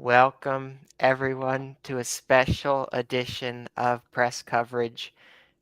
Welcome, everyone, to a special edition of press coverage.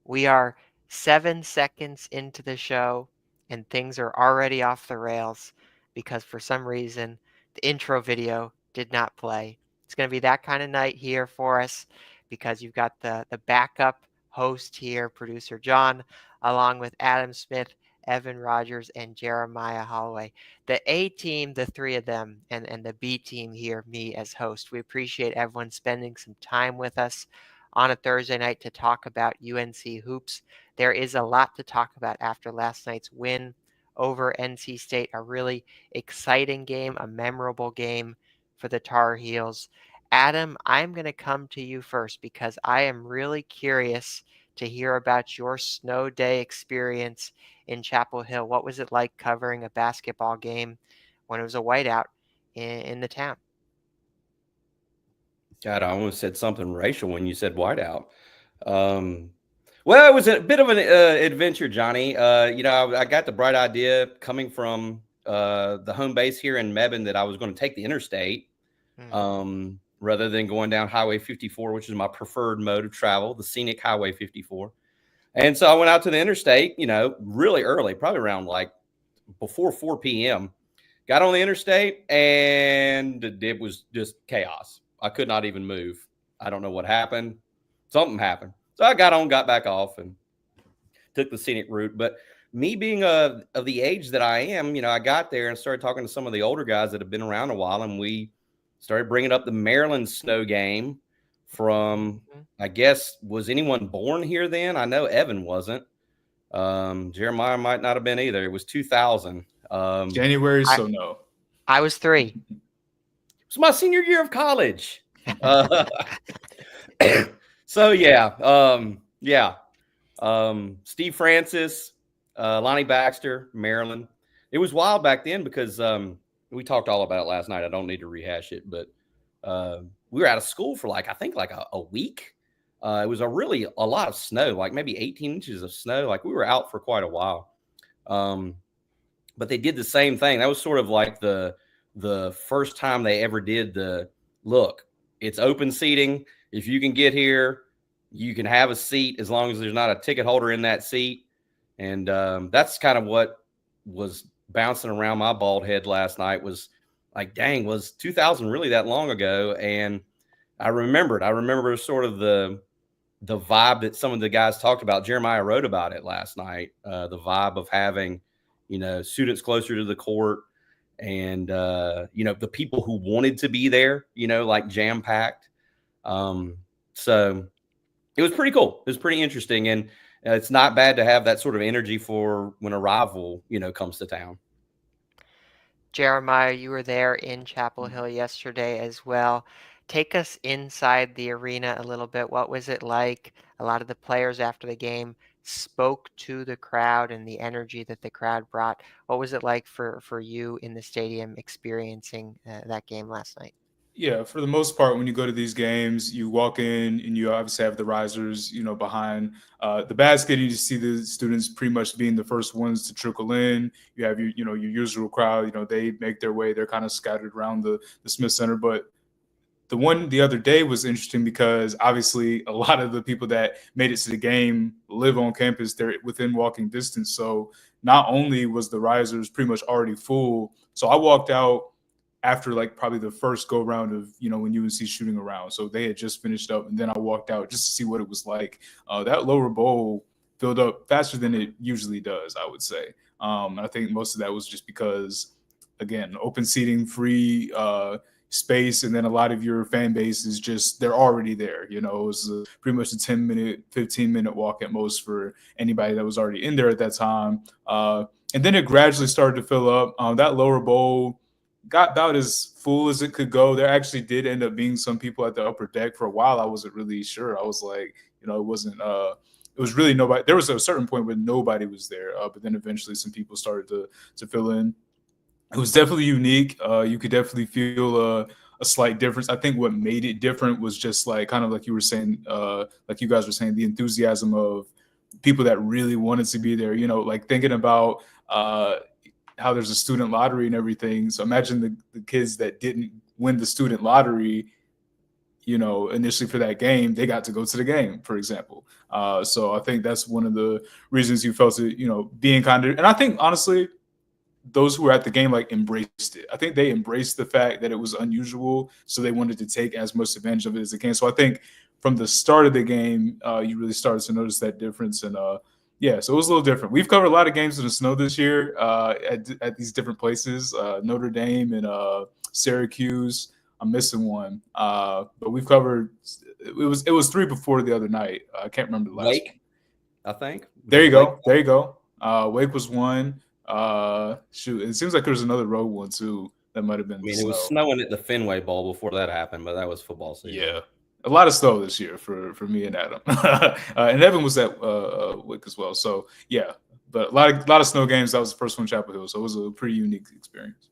We are 7 seconds into the show, and things are already off the rails because for some reason the intro video did not play. It's going to be that kind of night here for us because you've got the backup host here, producer John, along with Adam Smith, Evan Rogers, and Jeremiah Holloway. The A team, the three of them, and the B team here, me as host. We appreciate everyone spending some time with us on a Thursday night to talk about UNC hoops. There is a lot to talk about after last night's win over NC State, a really exciting game, a memorable game for the Tar Heels. Adam, I'm going to come to you first because I am really curious to hear about your snow day experience in Chapel Hill. What was it like covering a basketball game when it was a whiteout in the town? God, I almost said something racial when you said whiteout. Um, well, it was a bit of an adventure, Johnny. I got the bright idea coming from the home base here in Mebane that I was going to take the interstate Hmm. rather than going down Highway 54, which is my preferred mode of travel, the scenic Highway 54. And so I went out to the interstate, really early, probably around like before 4 p.m. Got on the interstate and it was just chaos. I could not even move. I don't know what happened. Something happened. So I got on, got back off, and took the scenic route. But me being of the age that I am, I got there and started talking to some of the older guys that have been around a while, and we started bringing up the Maryland snow game from, Mhm. I guess, was anyone born here then? I know Evan wasn't. Jeremiah might not have been either. It was 2000. January, I so no. I was 3. It was my senior year of college. Uh, so yeah. Steve Francis, Lonnie Baxter, Maryland. It was wild back then because we talked all about it last night. I don't need to rehash it, but we were out of school for I think a week. It was a lot of snow, like maybe 18 inches of snow. Like we were out for quite a while. Um, but they did the same thing. That was sort of like the first time they ever did the look. It's open seating. If you can get here, you can have a seat as long as there's not a ticket holder in that seat. And that's kind of what was bouncing around my bald head last night. Was like, dang, was 2000 really that long ago? And I remembered. I remember sort of the vibe that some of the guys talked about. Jeremiah wrote about it last night. The vibe of having, students closer to the court, and the people who wanted to be there, like jam packed. So it was pretty cool. It was pretty interesting, and it's not bad to have that sort of energy for when a rival, comes to town. Jeremiah, you were there in Chapel Hill yesterday as well. Take us inside the arena a little bit. What was it like? A lot of the players after the game spoke to the crowd and the energy that the crowd brought. What was it like for you in the stadium experiencing that game last night? Yeah, for the most part, when you go to these games, you walk in and you obviously have the risers, behind the basket. And you see the students pretty much being the first ones to trickle in. You have your usual crowd. They make their way. They're kind of scattered around the Smith Center. But the one the other day was interesting because obviously a lot of the people that made it to the game live on campus. They're within walking distance. So not only was the risers pretty much already full, so I walked out after probably the first go round of when UNC shooting around. So they had just finished up, and then I walked out just to see what it was like. That lower bowl filled up faster than it usually does, I would say. I think most of that was just because, again, open seating, free space, and then a lot of your fan base is just they're already there. It was pretty much a 10-minute, 15-minute walk at most for anybody that was already in there at that time. And then it gradually started to fill up. That lower bowl got about as full as it could go. There actually did end up being some people at the upper deck. For a while, I wasn't really sure. I was like, it wasn't. It was really nobody. There was a certain point where nobody was there, but then eventually some people started to fill in. It was definitely unique. You could definitely feel a slight difference. I think what made it different was just kind of like you were saying, like you guys were saying, the enthusiasm of people that really wanted to be there. Thinking about how there's a student lottery and everything. So imagine the kids that didn't win the student lottery, initially for that game, they got to go to the game, for example. So I think that's one of the reasons you felt it, being kind of, and I think honestly, those who were at the game embraced it. I think they embraced the fact that it was unusual, so they wanted to take as much advantage of it as they can. So I think from the start of the game, you really started to notice that difference. And yeah, so it was a little different. We've covered a lot of games in the snow this year at these different places, Notre Dame and Syracuse. I'm missing one, but we've covered. It was 3 before the other night. I can't remember the last Wake, one. I think. There you go. There you go. Wake was one. Shoot, it seems like there was another road one too that might have been. I mean, it was snowing at the Fenway Bowl before that happened, but that was football season. Yeah, a lot of snow this year for me and Adam, and Evan was at Wick as well. So yeah, but a lot of snow games. That was the first one, Chapel Hill, so it was a pretty unique experience.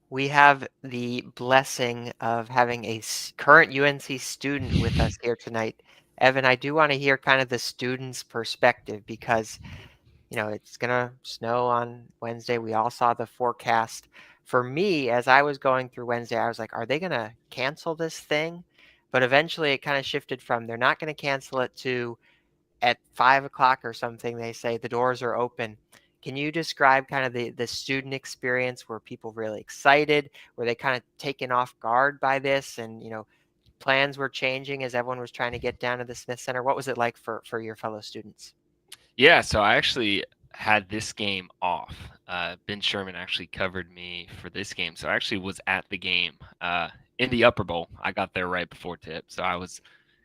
We have the blessing of having a current UNC student with us here tonight. Evan, I do want to hear kind of the student's perspective because, it's going to snow on Wednesday. We all saw the forecast. For me, as I was going through Wednesday, I was like, are they going to cancel this thing? But eventually it kind of shifted from they're not going to cancel it to at 5 o'clock or something, they say the doors are open. Can you describe kind of the student experience? Were people really excited? Were they kind of taken off guard by this? And, plans were changing as everyone was trying to get down to the Smith Center. What was it like for your fellow students? Yeah, so I actually had this game off. Ben Sherman actually covered me for this game. So I actually was at the game in the upper bowl. I got there right before tip. So I was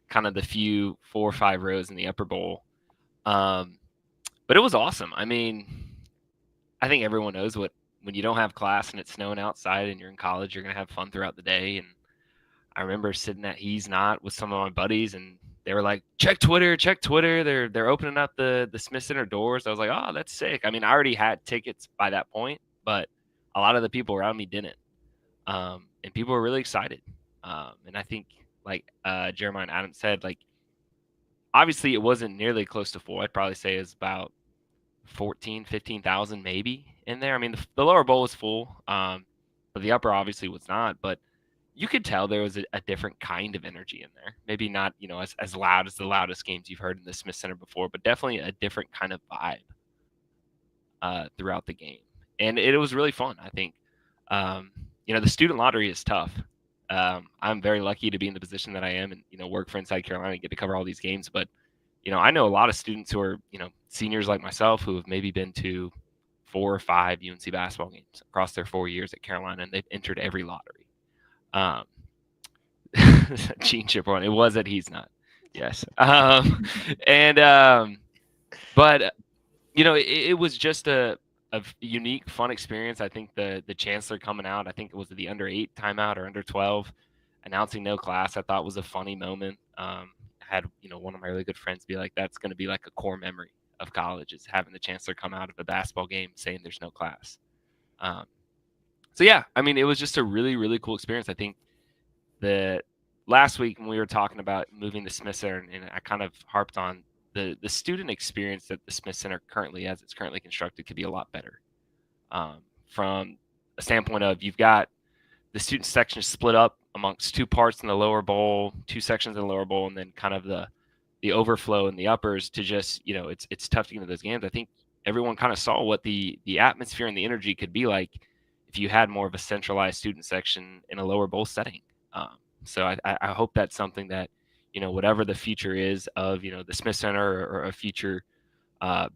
kind of the few 4 or 5 rows in the upper bowl. But it was awesome. I mean, I think everyone knows when you don't have class and it's snowing outside and you're in college, you're going to have fun throughout the day. And I remember sitting at He's Not with some of my buddies, and they were like, check Twitter. They're opening up the Smith Center doors. I was like, oh, that's sick. I mean, I already had tickets by that point, but a lot of the people around me didn't. And people were really excited. And I think, like Jeremiah and Adam said, obviously it wasn't nearly close to full. I'd probably say it's about 15,000 maybe in there. I mean, the lower bowl was full, but the upper obviously was not. But you could tell there was a different kind of energy in there. Maybe not, as loud as the loudest games you've heard in the Smith Center before, but definitely a different kind of vibe throughout the game. And it was really fun, I think. The student lottery is tough. I'm very lucky to be in the position that I am and, work for Inside Carolina and get to cover all these games. But, I know a lot of students who are, seniors like myself who have maybe been to 4 or 5 UNC basketball games across their 4 years at Carolina, and they've entered every lottery. Gene Chip one. It was at He's Not. Yes. But it was just a unique, fun experience. I think the chancellor coming out, I think it was the under 8 timeout or under 12, announcing no class, I thought was a funny moment. I had, one of my really good friends be like, that's going to be like a core memory of college, is having the chancellor come out of a basketball game saying there's no class. So yeah, I mean, it was just a really, really cool experience. I think the last week when we were talking about moving the Smith Center, and I kind of harped on the student experience that the Smith Center currently, as it's currently constructed, could be a lot better. From a standpoint of, you've got the student section split up amongst 2 parts in the lower bowl, 2 sections in the lower bowl, and then kind of the overflow in the uppers to just, it's tough to get into those games. I think everyone kind of saw what the atmosphere and the energy could be like if you had more of a centralized student section in a lower bowl setting. So I hope that's something that, whatever the future is of, the Smith Center or a future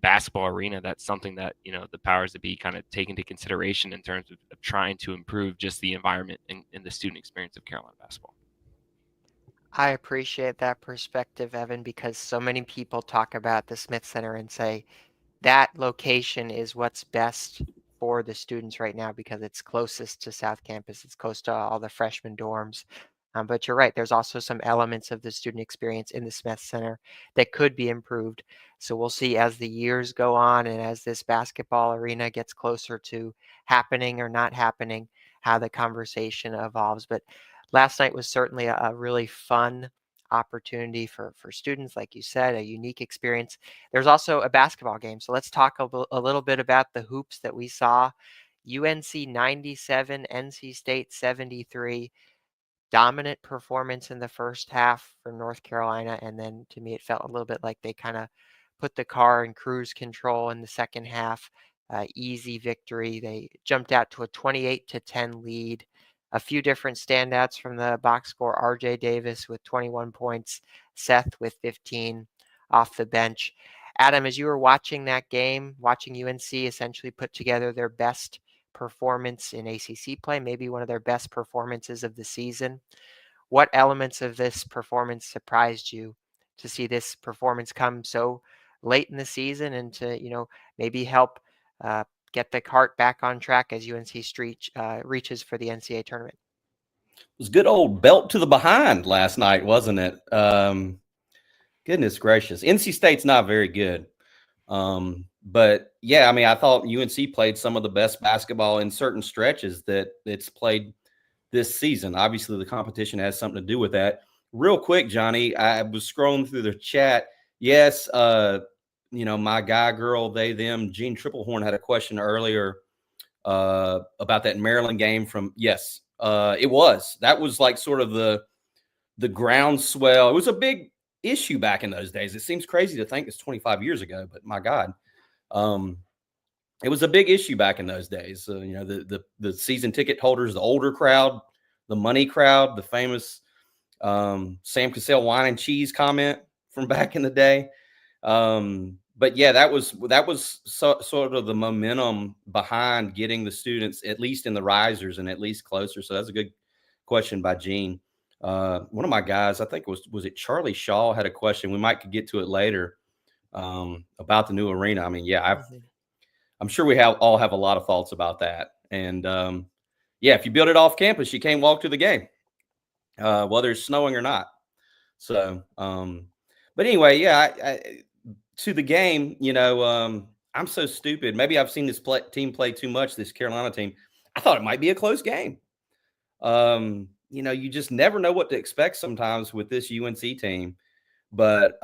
basketball arena, that's something that, the powers that be kind of take into consideration in terms of trying to improve just the environment and the student experience of Carolina basketball. I appreciate that perspective, Evan, because so many people talk about the Smith Center and say that location is what's best for the students right now because it's closest to South Campus. It's close to all the freshman dorms. But you're right, there's also some elements of the student experience in the Smith Center that could be improved. So we'll see as the years go on and as this basketball arena gets closer to happening or not happening, how the conversation evolves. But last night was certainly a really fun opportunity for students, like you said, a unique experience. There's also a basketball game. So let's talk a little bit about the hoops that we saw. UNC 97, NC State 73. Dominant performance in the first half for North Carolina, and then to me it felt a little bit like they kind of put the car in cruise control in the second half. Easy victory. They jumped out to a 28-10 lead. A few different standouts from the box score: RJ Davis with 21 points, Seth with 15 off the bench. Adam, as you were watching that game, watching UNC essentially put together their best performance in ACC play, maybe one of their best performances of the season, what elements of this performance surprised you to see this performance come so late in the season, and to, maybe help get the cart back on track as UNC reaches for the NCAA tournament? It was good old belt to the behind last night, wasn't it? Goodness gracious. NC State's not very good. But yeah, I mean, I thought UNC played some of the best basketball in certain stretches that it's played this season. Obviously, the competition has something to do with that. Real quick, Johnny, I was scrolling through the chat. Yes, my guy, girl, they, them, Gene Triplehorn had a question earlier about that Maryland game from, yes, it was. That was like sort of the groundswell. It was a big issue back in those days. It seems crazy to think it's 25 years ago, but my God, it was a big issue back in those days. The season ticket holders, the older crowd, the money crowd, the famous Sam Cassell wine and cheese comment from back in the day. But yeah, that was sort of the momentum behind getting the students at least in the risers and at least closer. So that's a good question by Gene. One of my guys, I think was it Charlie Shaw, had a question. We might could get to it later about the new arena. I mean, yeah, I'm sure we all have a lot of thoughts about that. And yeah, if you build it off campus, you can't walk to the game, whether it's snowing or not. So, but anyway, yeah, to the game, I'm so stupid. Maybe I've seen this team play too much, this Carolina team. I thought it might be a close game. You just never know what to expect sometimes with this UNC team. But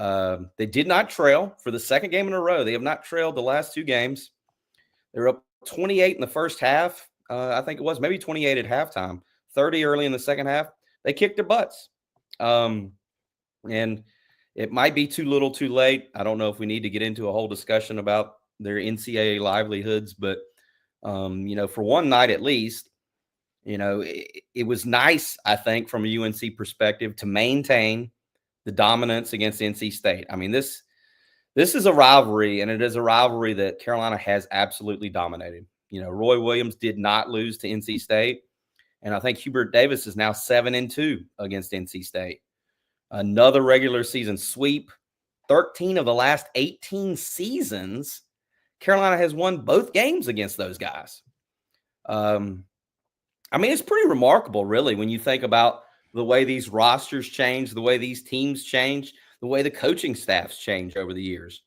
they did not trail for the second game in a row. They have not trailed the last two games. They're up 28 in the first half. I think it was maybe 28 at halftime, 30 early in the second half. They kicked their butts. And it might be too little too late. I don't know if we need to get into a whole discussion about their NCAA livelihoods, but, for one night at least, it was nice, I think, from a UNC perspective to maintain the dominance against NC State. I mean, this is a rivalry, and it is a rivalry that Carolina has absolutely dominated. Roy Williams did not lose to NC State, and I think Hubert Davis is now 7-2 against NC State. Another regular season sweep. 13 of the last 18 seasons, Carolina has won both games against those guys. I mean, it's pretty remarkable, really, when you think about the way these rosters change, the way these teams change, the way the coaching staffs change over the years.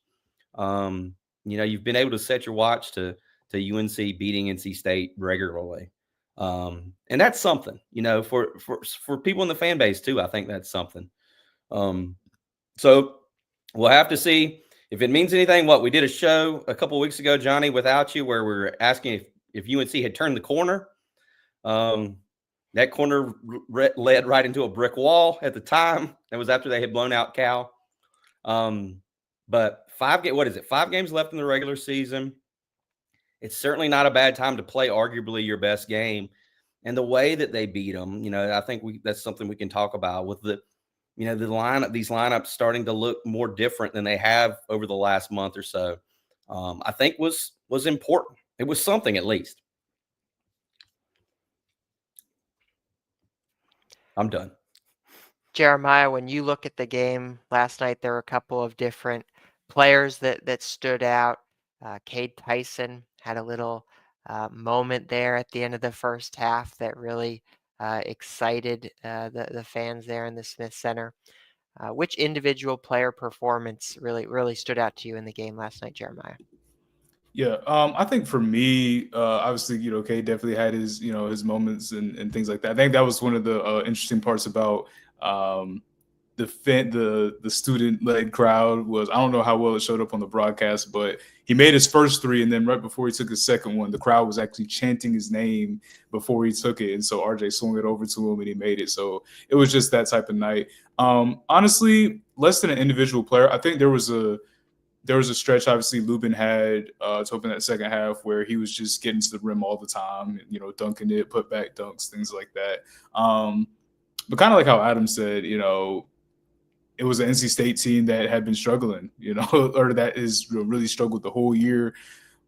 You've been able to set your watch to UNC beating NC State regularly. And that's something, for people in the fan base too. I think that's something. So we'll have to see if it means anything. We did a show a couple of weeks ago, Johnny, without you, where we were asking if UNC had turned the corner. That corner led right into a brick wall at the time. That was after they had blown out Cal. But 5 games left in the regular season. It's certainly not a bad time to play arguably your best game. And the way that they beat them, I think that's something we can talk about with the lineup, these lineups starting to look more different than they have over the last month or so. I think was important. It was something, at least. I'm done. Jeremiah, when you look at the game last night, there were a couple of different players that stood out. Cade Tyson had a little moment there at the end of the first half that really excited the fans there in the Smith Center. Which individual player performance really stood out to you in the game last night, Jeremiah? Yeah, I think for me, obviously, Cade definitely had his, his moments and things like that. I think that was one of the interesting parts about the student led crowd was, I don't know how well it showed up on the broadcast, but he made his first three, and then right before he took his second one, the crowd was actually chanting his name before he took it, and so RJ swung it over to him and he made it. So it was just that type of night. Honestly, less than an individual player. I think there was a stretch, obviously, Lubin had to open that second half where he was just getting to the rim all the time, you know, dunking it, put back dunks, things like that. But kind of like how Adam said, you know, it was an NC State team that had been struggling, you know, or that is really struggled the whole year.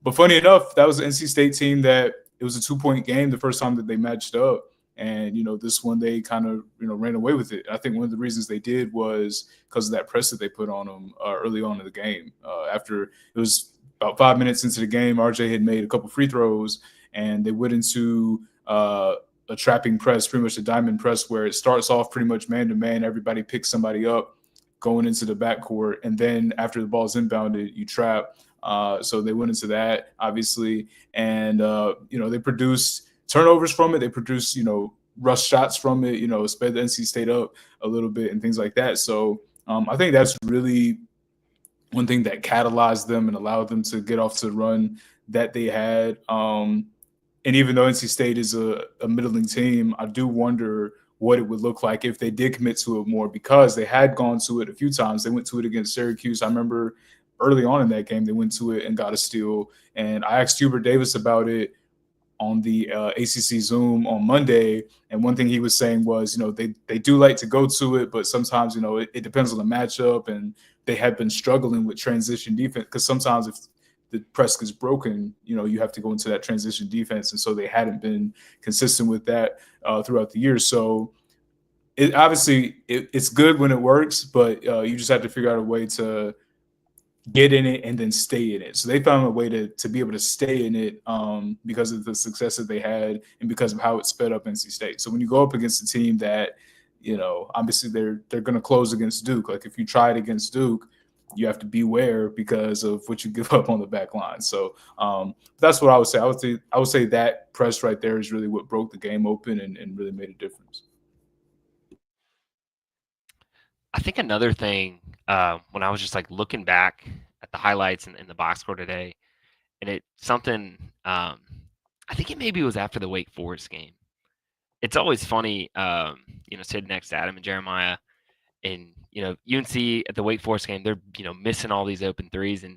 But funny enough, that was an NC State team that it was a 2-point game the first time that they matched up. And, you know, this one they kind of, you know, ran away with it. I think one of the reasons they did was because of that press that they put on them early on in the game. After it was about 5 minutes into the game, RJ had made a couple free throws, and they went into a trapping press, pretty much a diamond press, where it starts off pretty much man-to-man. Everybody picks somebody up going into the backcourt, and then after the ball's inbounded, you trap. So they went into that, obviously, and you know, they produced turnovers from it. They produced, you know, rush shots from it. You know, sped the NC State up a little bit and things like that. So I think that's really one thing that catalyzed them and allowed them to get off to the run that they had. And even though NC State is a middling team, I do wonder what it would look like if they did commit to it more, because they had gone to it a few times. They went to it against Syracuse. I remember early on in that game, they went to it and got a steal. And I asked Hubert Davis about it on the ACC Zoom on Monday. And one thing he was saying was, you know, they do like to go to it, but sometimes, you know, it depends on the matchup. And they had been struggling with transition defense, because sometimes if the press gets broken, you know, you have to go into that transition defense. And so they hadn't been consistent with that throughout the year. So it's good when it works, but you just have to figure out a way to get in it and then stay in it. So they found a way to be able to stay in it because of the success that they had and because of how it sped up NC State. So when you go up against a team that, you know, obviously they're going to close against Duke. Like if you try it against Duke, you have to beware because of what you give up on the back line. So that's what I would say. I would say that press right there is really what broke the game open and really made a difference. I think another thing, when I was just like looking back at the highlights in the box score today, and it's something, I think it maybe was after the Wake Forest game. It's always funny, you know, sitting next to Adam and Jeremiah, and, you know, UNC at the Wake Forest game, they're, you know, missing all these open threes. And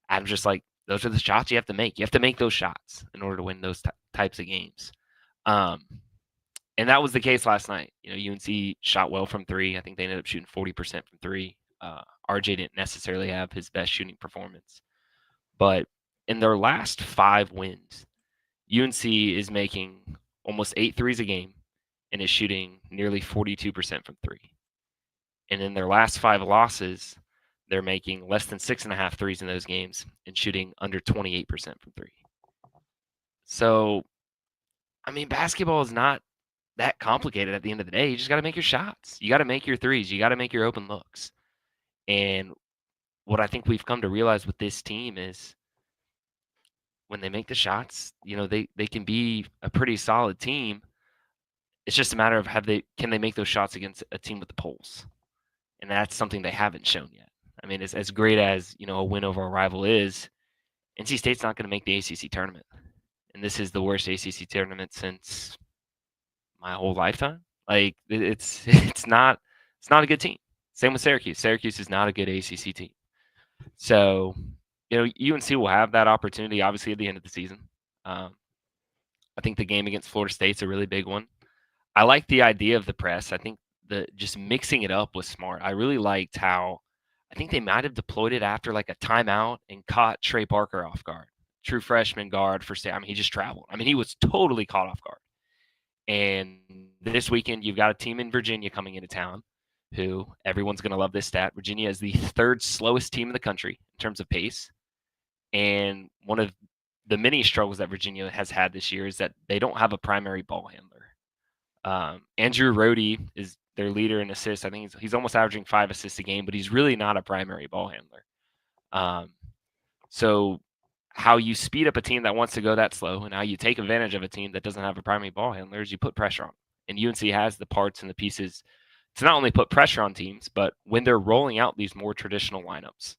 Adam's just like, those are the shots you have to make. You have to make those shots in order to win those types of games. And that was the case last night. You know, UNC shot well from three. I think they ended up shooting 40% from three. RJ didn't necessarily have his best shooting performance. But in their last 5 wins, UNC is making almost 8 threes a game and is shooting nearly 42% from three. And in their last 5 losses, they're making less than 6.5 threes in those games and shooting under 28% from three. So, I mean, basketball is not that complicated at the end of the day. You just got to make your shots. You got to make your threes. You got to make your open looks. And what I think we've come to realize with this team is when they make the shots, you know, they can be a pretty solid team. It's just a matter of can they make those shots against a team with the pulse? And that's something they haven't shown yet. I mean, as great as, you know, a win over a rival is, NC State's not going to make the ACC tournament. And this is the worst ACC tournament since my whole lifetime. Like, it's not a good team. Same with Syracuse. Syracuse is not a good ACC team. So, you know, UNC will have that opportunity, obviously, at the end of the season. I think the game against Florida State's a really big one. I like the idea of the press. I think just mixing it up was smart. I really liked how I think they might have deployed it after like a timeout and caught Trey Parker off guard. True freshman guard for State. I mean, he just traveled. I mean, he was totally caught off guard. And this weekend, you've got a team in Virginia coming into town who everyone's going to love this stat. Virginia is the 3rd slowest team in the country in terms of pace. And one of the many struggles that Virginia has had this year is that they don't have a primary ball handler. Andrew Rohde is their leader in assists. I think he's almost averaging 5 assists a game, but he's really not a primary ball handler. So how you speed up a team that wants to go that slow and how you take advantage of a team that doesn't have a primary ball handler is you put pressure on them. And UNC has the parts and the pieces to not only put pressure on teams, but when they're rolling out these more traditional lineups,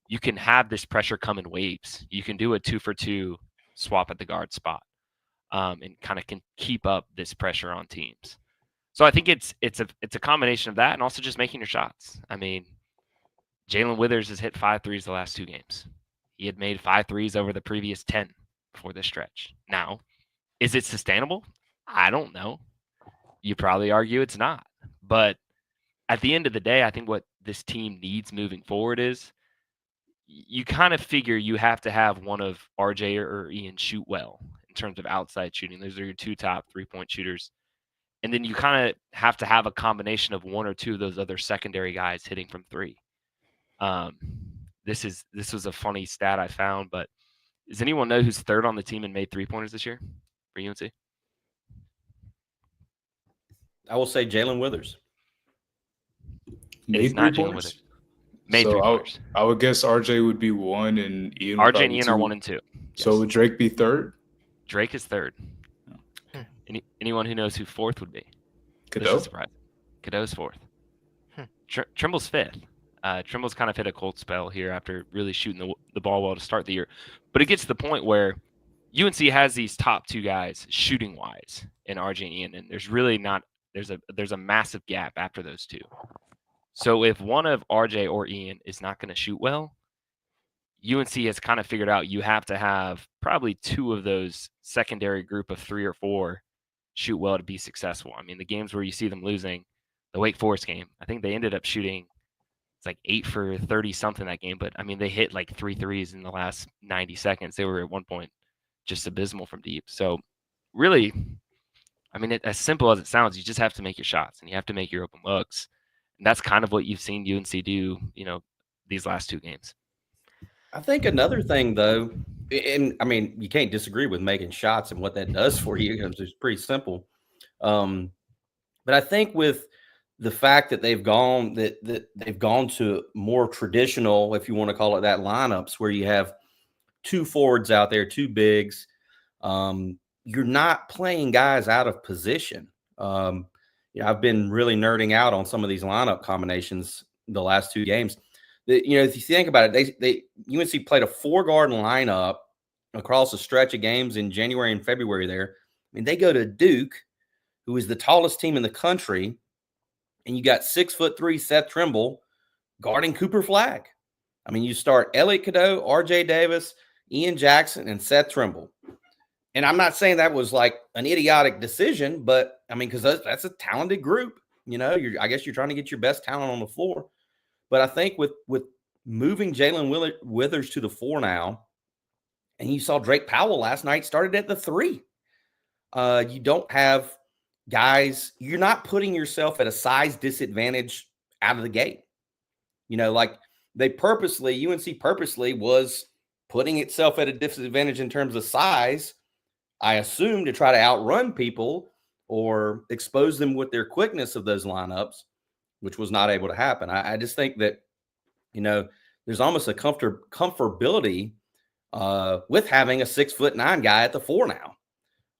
you can have this pressure come in waves. You can do a 2-for-2 swap at the guard spot, and kind of can keep up this pressure on teams. So I think it's a combination of that and also just making your shots. I mean, Jalen Withers has hit 5 threes the last 2 games. He had made 5 threes over the previous 10 before this stretch. Now, is it sustainable? I don't know. You probably argue it's not. But at the end of the day, I think what this team needs moving forward is you kind of figure you have to have one of RJ or Ian shoot well in terms of outside shooting. Those are your 2 top 3-point shooters. And then you kind of have to have a combination of 1 or 2 of those other secondary guys hitting from 3. This was a funny stat I found, but does anyone know who's 3rd on the team and made 3-pointers this year for UNC? I will say Jalen Withers. Made It's not 3 Jalen points? Withers. Made So 3-pointers. I would guess RJ would be 1 and Ian would RJ and be Ian 2. are 1 and 2. So Yes. would Drake be 3rd? Drake is 3rd. Hmm. Anyone who knows who 4th would be? This Cadeau? is surprising. Cadeau's 4th. Hmm. Trimble's 5th. Trimble's kind of hit a cold spell here after really shooting the ball well to start the year. But it gets to the point where UNC has these top 2 guys shooting wise in RJ and Ian, and there's really not there's a massive gap after those 2. So if one of RJ or Ian is not going to shoot well, UNC has kind of figured out you have to have probably 2 of those secondary group of 3 or 4 shoot well to be successful. I mean, the games where you see them losing, the Wake Forest game, I think they ended up shooting, it's like 8 for 30 something that game, but I mean, they hit like 3 threes in the last 90 seconds. They were at one point just abysmal from deep. So really, I mean, as simple as it sounds, you just have to make your shots and you have to make your open looks. And that's kind of what you've seen UNC do, these last 2 games. I think another thing, though, and I mean, you can't disagree with making shots and what that does for you. It's pretty simple. But I think with the fact that they've gone to more traditional, if you want to call it that, lineups where you have 2 forwards out there, 2 bigs, you're not playing guys out of position. I've been really nerding out on some of these lineup combinations the last 2 games. If you think about it, UNC played a 4-guard lineup across a stretch of games in January and February there. I mean, they go to Duke, who is the tallest team in the country, and you got 6'3" Seth Trimble guarding Cooper Flagg. I mean, you start Elliot Cadeau, RJ Davis, Ian Jackson, and Seth Trimble. And I'm not saying that was like an idiotic decision, but I mean, because that's a talented group. I guess you're trying to get your best talent on the floor. But I think with moving Jalen Withers to the 4 now, and you saw Drake Powell last night started at the 3. You don't have guys. You're not putting yourself at a size disadvantage out of the gate. Like UNC purposely was putting itself at a disadvantage in terms of size, I assume, to try to outrun people or expose them with their quickness of those lineups, which was not able to happen. I just think that, there's almost a comfortability with having a 6'9" guy at the 4 now.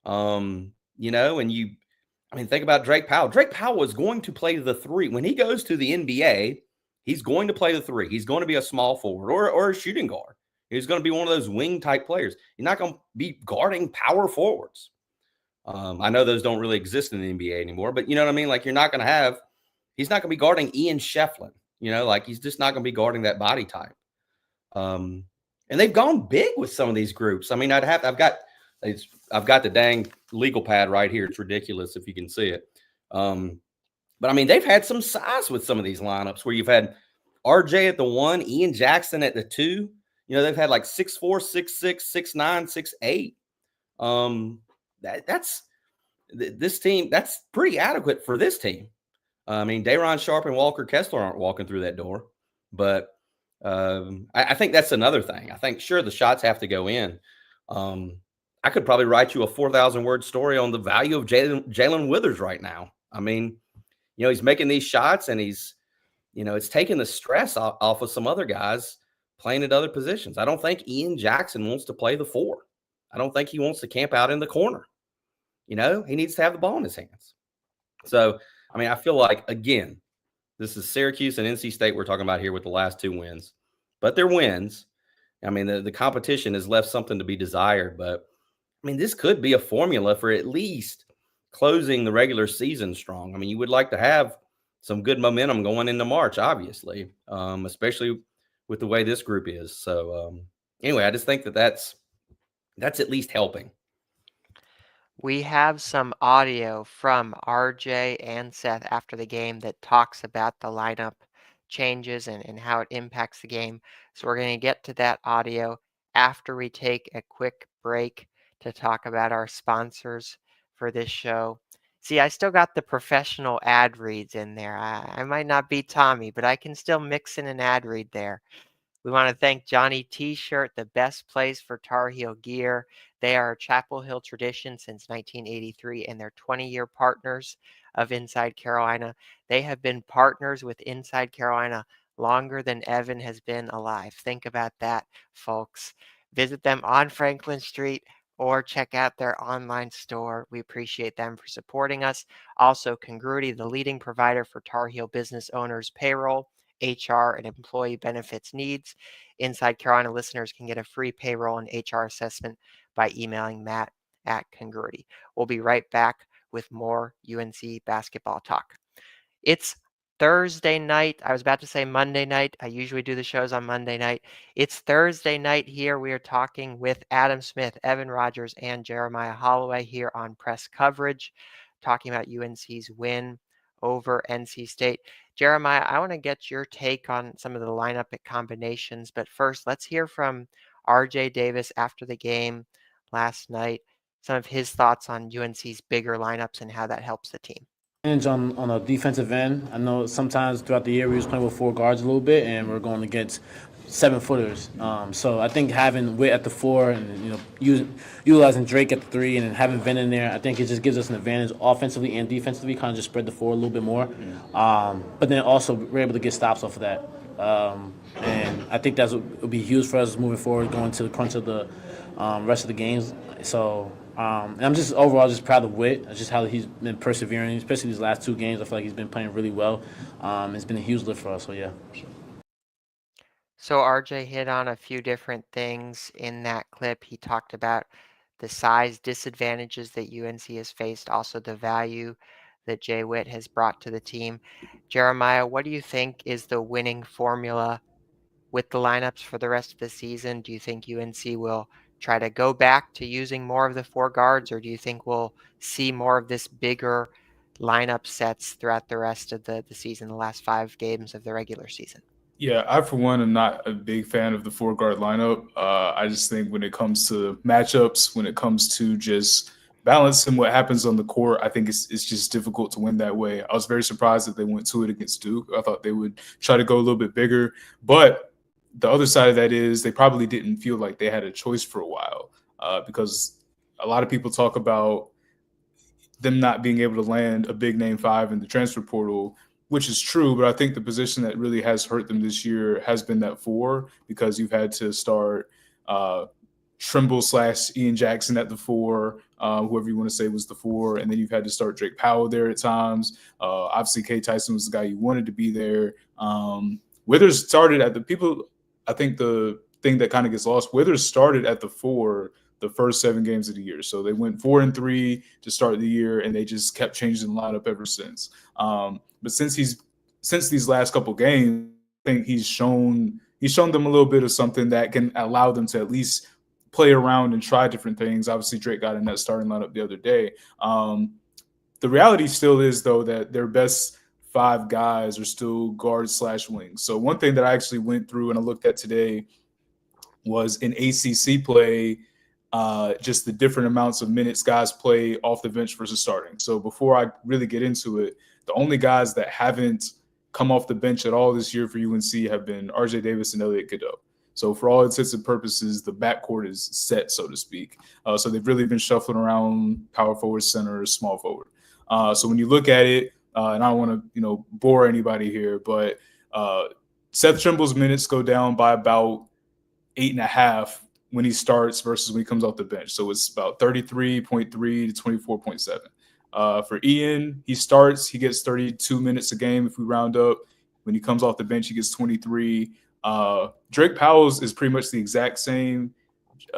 And think about Drake Powell. Drake Powell is going to play the 3. When he goes to the NBA, he's going to play the 3. He's going to be a small forward or a shooting guard. He's going to be one of those wing type players. You're not going to be guarding power forwards. I know those don't really exist in the NBA anymore, but you know what I mean? Like, he's not going to be guarding Ian Shefflin, he's just not going to be guarding that body type. And they've gone big with some of these groups. I mean, I've got the dang legal pad right here. It's ridiculous if you can see it. But I mean, they've had some size with some of these lineups where you've had RJ at the 1, Ian Jackson at the 2. They've had like 6'4", 6'6", 6'9", 6'8". This team, that's pretty adequate for this team. I mean, Day'Ron Sharp and Walker Kessler aren't walking through that door, but I think that's another thing. I think, sure, the shots have to go in. I could probably write you a 4,000-word story on the value of Jalen Withers right now. I mean, he's making these shots and he's, it's taking the stress off of some other guys playing at other positions. I don't think Ian Jackson wants to play the 4. I don't think he wants to camp out in the corner. He needs to have the ball in his hands. So I mean, I feel like, again, this is Syracuse and NC State we're talking about here with the last 2 wins, but they're wins. I mean, the competition has left something to be desired, but I mean, this could be a formula for at least closing the regular season strong. I mean, you would like to have some good momentum going into March, obviously, especially with the way this group is. So, anyway, I just think that's at least helping. We have some audio from RJ and Seth after the game that talks about the lineup changes and how it impacts the game. So we're going to get to that audio after we take a quick break to talk about our sponsors for this show. See, I still got the professional ad reads in there. I might not be Tommy, but I can still mix in an ad read there. We want to thank Johnny T-Shirt, the best place for Tar Heel gear. They are a Chapel Hill tradition since 1983, and they're 20-year partners of Inside Carolina. They have been partners with Inside Carolina longer than Evan has been alive. Think about that, folks. Visit them on Franklin Street or check out their online store. We appreciate them for supporting us. Also, Congruity, the leading provider for Tar Heel business owners' payroll, HR, and employee benefits needs. Inside Carolina listeners can get a free payroll and HR assessment by emailing Matt at Congruity. We'll be right back with more UNC basketball talk. It's Thursday night. I was about to say Monday night. I usually do the shows on Monday night. It's Thursday night here. We are talking with Adam Smith, Evan Rogers, and Jeremiah Holloway here on Press Coverage, talking about UNC's win over NC State. Jeremiah, I want to get your take on some of the lineup at combinations, but first, let's hear from RJ Davis after the game last night, some of his thoughts on UNC's bigger lineups and how that helps the team. On a defensive end. I know sometimes throughout the year we was playing with 4 guards a little bit, and we're going against 7-footers. So I think having Witt at the 4 and utilizing Drake at the 3 and then having Venn in there, I think it just gives us an advantage offensively and defensively. Kind of just spread the floor a little bit more. But then also we're able to get stops off of that. And I think that will be huge for us moving forward, going to the crunch of the rest of the games. So. And I'm just overall just proud of Witt, just how he's been persevering, especially these last 2 games. I feel like he's been playing really well. It's been a huge lift for us, so yeah. So RJ hit on a few different things in that clip. He talked about the size disadvantages that UNC has faced, also the value that Jay Witt has brought to the team. Jeremiah, what do you think is the winning formula with the lineups for the rest of the season? Do you think UNC will try to go back to using more of the 4 guards, or do you think we'll see more of this bigger lineup sets throughout the rest of the season, the last 5 games of the regular season? Yeah, I, for one, am not a big fan of the 4-guard lineup. I just think when it comes to matchups, when it comes to just balancing what happens on the court, I think it's just difficult to win that way. I was very surprised that they went to it against Duke. I thought they would try to go a little bit bigger. But the other side of that is they probably didn't feel like they had a choice for a while because a lot of people talk about them not being able to land a big name 5 in the transfer portal, which is true. But I think the position that really has hurt them this year has been that 4, because you've had to start Trimble / Ian Jackson at the 4, whoever you want to say was the 4. And then you've had to start Drake Powell there at times. Obviously, K. Tyson was the guy you wanted to be there. Withers started at the people. I think the thing that kind of gets lost, Withers started at the 4 the first 7 games of the year. So they went 4-3 to start the year, and they just kept changing the lineup ever since. But since these last couple games, I think he's shown them a little bit of something that can allow them to at least play around and try different things. Obviously, Drake got in that starting lineup the other day. The reality still is, though, that their best 5 guys are still guards / wings. So one thing that I actually went through and I looked at today was in ACC play, just the different amounts of minutes guys play off the bench versus starting. So before I really get into it, the only guys that haven't come off the bench at all this year for UNC have been RJ Davis and Elliot Cadeau. So for all intents and purposes, the backcourt is set, so to speak. So they've really been shuffling around power forward, center, small forward. So when you look at it, and I don't want to, bore anybody here, but Seth Trimble's minutes go down by about 8.5 when he starts versus when he comes off the bench. So it's about 33.3 to 24.7. For Ian, he starts, he gets 32 minutes a game if we round up. When he comes off the bench, he gets 23. Drake Powell's is pretty much the exact same.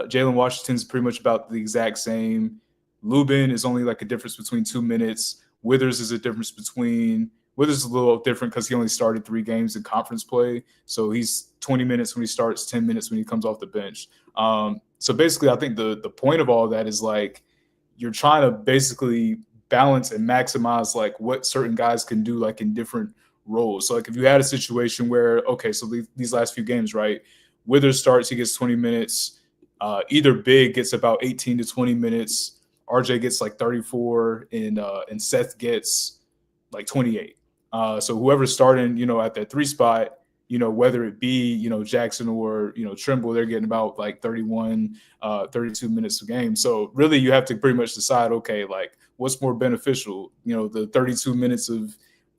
Jalen Washington's pretty much about the exact same. Lubin is only like a difference between 2 minutes. Withers is a difference between Withers is a little different because he only started 3 games in conference play. So he's 20 minutes when he starts, 10 minutes when he comes off the bench. So basically, I think the point of all that is like you're trying to basically balance and maximize like what certain guys can do like in different roles. So like if you had a situation where, okay, so these last few games, right? Withers starts, he gets 20 minutes. Either big gets about 18 to 20 minutes. RJ gets like 34, and Seth gets like 28. So whoever's starting, at that 3 spot, whether it be, Jackson or, Trimble, they're getting about like 31, 32 minutes a game. So really you have to pretty much decide, okay, like what's more beneficial, the 32 minutes of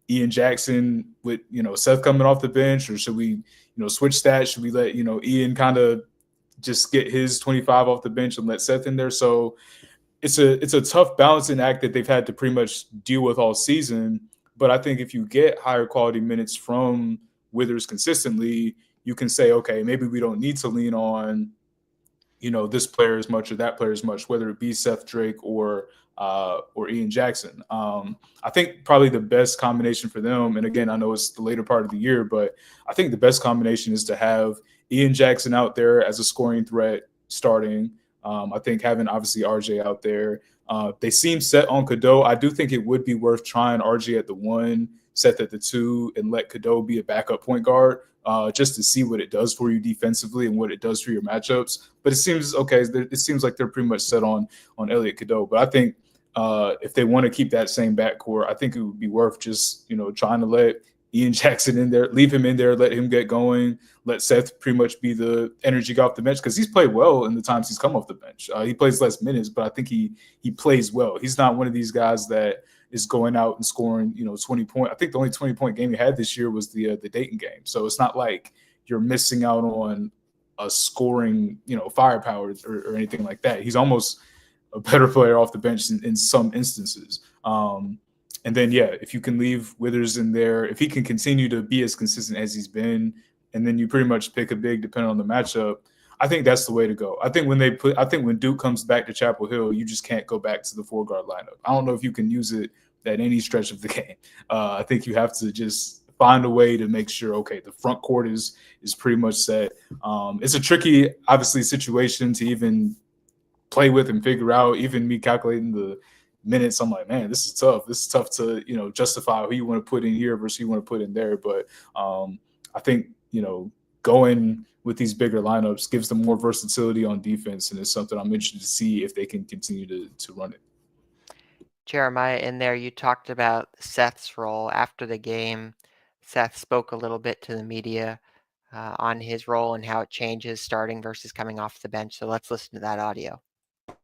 Ian Jackson with, Seth coming off the bench, or should we, switch that? Should we let, Ian kind of just get his 25 off the bench and let Seth in there? So it's a tough balancing act that they've had to pretty much deal with all season. But I think if you get higher quality minutes from Withers consistently, you can say, okay, maybe we don't need to lean on, this player as much or that player as much, whether it be Seth Drake or Ian Jackson. I think probably the best combination for them, and again, I know it's the later part of the year, but I think the best combination is to have Ian Jackson out there as a scoring threat starting. I think having obviously RJ out there. They seem set on Cadeau. I do think it would be worth trying RJ at the 1, Seth at the 2, and let Cadeau be a backup point guard just to see what it does for you defensively and what it does for your matchups. But it seems okay. It seems like they're pretty much set on Elliot Cadeau. But I think if they want to keep that same backcourt, I think it would be worth just trying to let Ian Jackson in there, leave him in there, let him get going, let Seth pretty much be the energy guy off the bench, because he's played well in the times he's come off the bench. He plays less minutes, but I think he plays well. He's not one of these guys that is going out and scoring 20 points. I think the only 20-point game he had this year was the Dayton game. So it's not like you're missing out on a scoring firepower or anything like that. He's almost a better player off the bench in some instances. And then, yeah, if you can leave Withers in there, if he can continue to be as consistent as he's been, and then you pretty much pick a big depending on the matchup, I think that's the way to go. I think when Duke comes back to Chapel Hill, you just can't go back to the 4-guard lineup. I don't know if you can use it at any stretch of the game. I think you have to just find a way to make sure, okay, the front court is pretty much set. It's a tricky, obviously, situation to even play with and figure out. Even me calculating the minutes, I'm like, man, this is tough. This is tough to, justify who you want to put in here versus who you want to put in there. But I think, going with these bigger lineups gives them more versatility on defense, and it's something I'm interested to see if they can continue to run it. Jeremiah, in there, you talked about Seth's role after the game. Seth spoke a little bit to the media on his role and how it changes starting versus coming off the bench. So let's listen to that audio.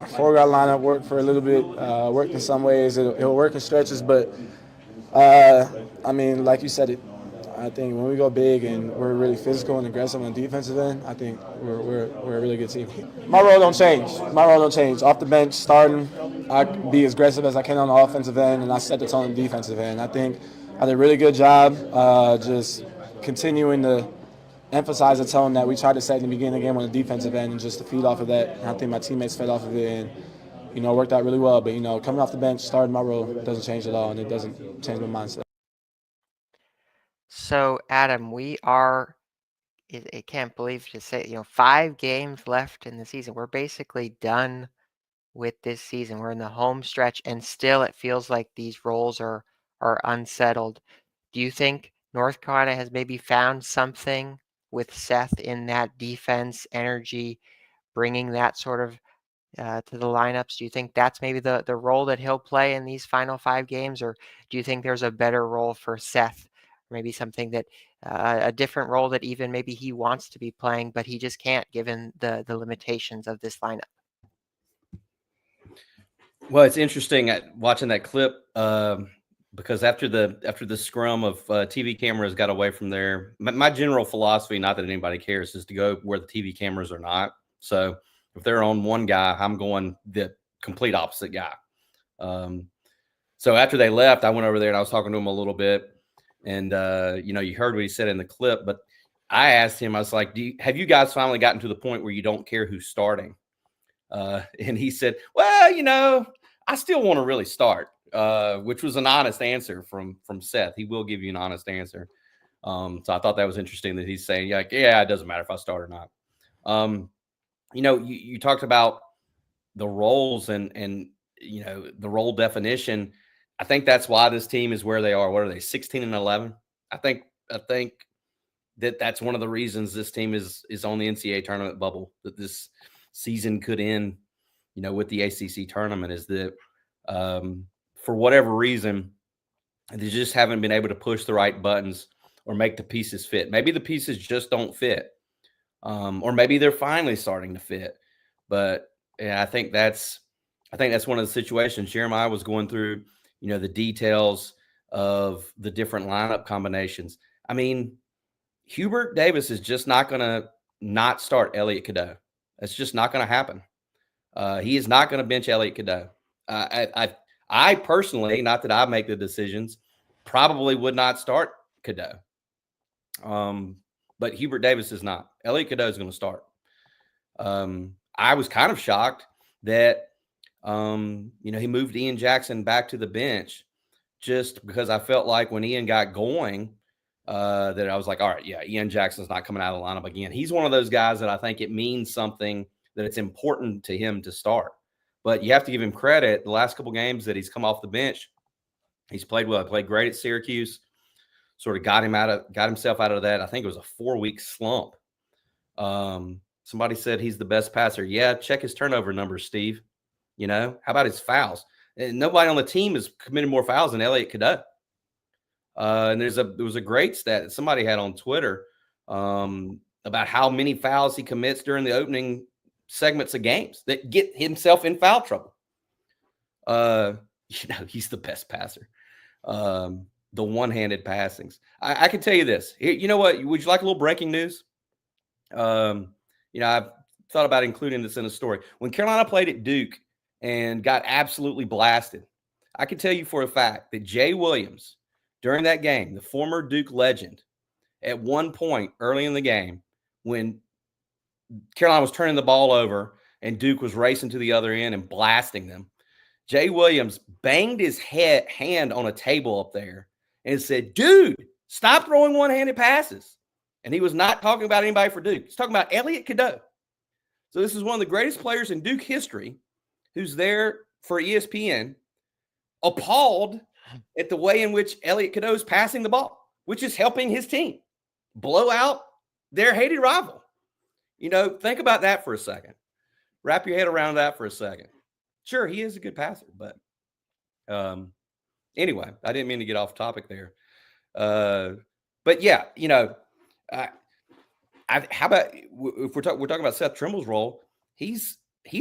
4-guard lineup worked for a little bit, worked in some ways. It'll work in stretches, but like you said, I think when we go big and we're really physical and aggressive on the defensive end, I think we're a really good team. My role don't change. Off the bench, starting, I be as aggressive as I can on the offensive end, and I set the tone on the defensive end. I think I did a really good job just continuing to emphasize the tone that we tried to set in the beginning of the game on the defensive end, and just to feed off of that. And I think my teammates fed off of it, and it worked out really well. But coming off the bench, starting my role doesn't change at all, and it doesn't change my mindset. So Adam, I can't believe to say 5 games left in the season. We're basically done with this season. We're in the home stretch, and still it feels like these roles are unsettled. Do you think North Carolina has maybe found something with Seth in that defense, energy, bringing that sort of to the lineups? Do you think that's maybe the role that he'll play in these final 5 games, or do you think there's a better role for Seth? Maybe something that a different role that even maybe he wants to be playing, but he just can't given the limitations of this lineup. Well, it's interesting watching that clip because after the scrum of TV cameras got away from there, my general philosophy, not that anybody cares, is to go where the TV cameras are not. So if they're on one guy, I'm going the complete opposite guy. So after they left, I went over there and I was talking to him a little bit. And, you heard what he said in the clip, but I asked him, I was like, have you guys finally gotten to the point where you don't care who's starting? And he said, well, I still want to really start, which was an honest answer from Seth. He will give you an honest answer. So I thought that was interesting that he's saying, yeah, it doesn't matter if I start or not. You talked about the roles and the role definition. I think that's why this team is where they are. What are they, 16-11? I think that's one of the reasons this team is on the NCAA tournament bubble, that this season could end, with the ACC tournament, is that for whatever reason, they just haven't been able to push the right buttons or make the pieces fit. Maybe the pieces just don't fit, or maybe they're finally starting to fit. But yeah, I think that's one of the situations. Jeremiah was going through, the details of the different lineup combinations. I mean, Hubert Davis is just not going to not start Elliot Cadeau. That's just not going to happen. He is not going to bench Elliot Cadeau. I personally, not that I make the decisions, probably would not start Cadeau. But Hubert Davis is not. Elliot Cadeau is going to start. I was kind of shocked that, he moved Ian Jackson back to the bench, just because I felt like when Ian got going, that I was like, all right, yeah, Ian Jackson's not coming out of the lineup again. He's one of those guys that I think it means something, that it's important to him to start. But you have to give him credit. The last couple games that he's come off the bench, he's played well. He played great at Syracuse. Sort of got himself out of that. I think it was a 4-week slump. Somebody said he's the best passer. Yeah, check his turnover numbers, Steve. How about his fouls? And nobody on the team has committed more fouls than Elliot Cadeau. And there was a great stat that somebody had on Twitter about how many fouls he commits during the opening segments of games that get himself in foul trouble. He's the best passer. The one-handed passings. I can tell you this. You know what? Would you like a little breaking news? I've thought about including this in a story. When Carolina played at Duke and got absolutely blasted, I can tell you for a fact that Jay Williams, during that game, the former Duke legend, at one point early in the game, when Carolina was turning the ball over and Duke was racing to the other end and blasting them, Jay Williams banged his hand on a table up there and said, dude, stop throwing one-handed passes. And he was not talking about anybody for Duke. He's talking about Elliot Cadeau. So this is one of the greatest players in Duke history who's there for ESPN, appalled at the way in which Elliot Cadeau is passing the ball, which is helping his team blow out their hated rival. Think about that for a second. Wrap your head around that for a second. Sure, he is a good passer, but anyway, I didn't mean to get off topic there. But yeah, how about if we're talking about Seth Trimble's role? He's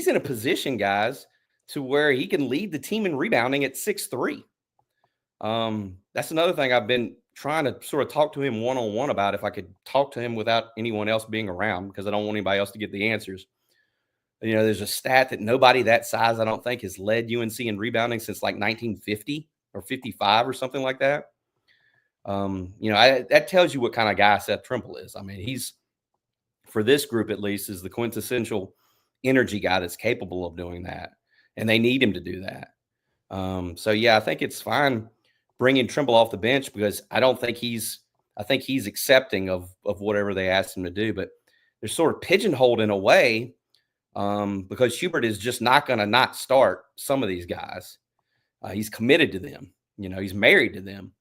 in a position, guys, to where he can lead the team in rebounding at 6'3". That's another thing I've been trying to sort of talk to him one-on-one about, if I could talk to him without anyone else being around, because I don't want anybody else to get the answers. There's a stat that nobody that size, I don't think, has led UNC in rebounding since like 1950 or 55 or something like that. That tells you what kind of guy Seth Trimble is. I mean, he's, for this group at least, is the quintessential energy guy that's capable of doing that, and they need him to do that. So yeah, I think it's fine bringing Trimble off the bench, because I think he's accepting of whatever they asked him to do, but they're sort of pigeonholed in a way, because Hubert is just not going to not start some of these guys. He's committed to them. He's married to them.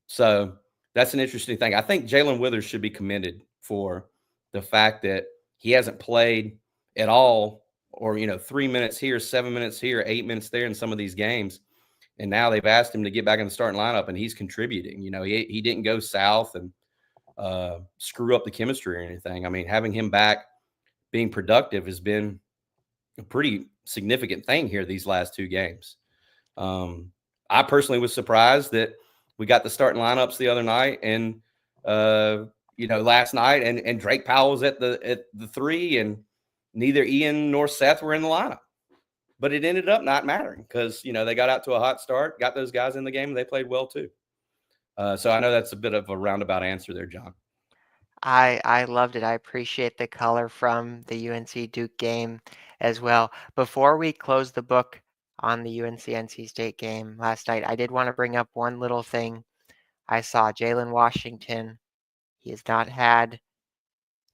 So that's an interesting thing. I think Jalen Withers should be commended for the fact that he hasn't played at all, or 3 minutes here, 7 minutes here, 8 minutes there in some of these games. And now they've asked him to get back in the starting lineup, and he's contributing. He didn't go south and screw up the chemistry or anything. I mean, having him back being productive has been a pretty significant thing here these last 2 games. I personally was surprised that we got the starting lineups the other night and, last night, and Drake Powell was at the 3, and neither Ian nor Seth were in the lineup. but it ended up not mattering because, they got out to a hot start, got those guys in the game, and they played well too. So I know that's a bit of a roundabout answer there, John. I loved it. I appreciate the color from the UNC Duke game as well. Before we close the book on the UNC-NC State game last night, I did want to bring up one little thing. I saw Jalen Washington. He has not had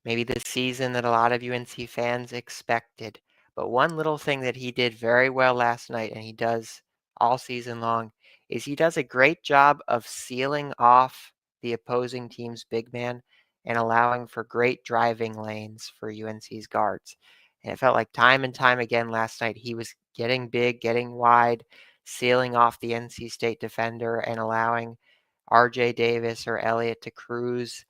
maybe the season that a lot of UNC fans expected. But one little thing that he did very well last night, and he does all season long, is he does a great job of sealing off the opposing team's big man and allowing for great driving lanes for UNC's guards. And it felt like time and time again last night, he was getting big, getting wide, sealing off the NC State defender and allowing RJ Davis or Elliott to cruise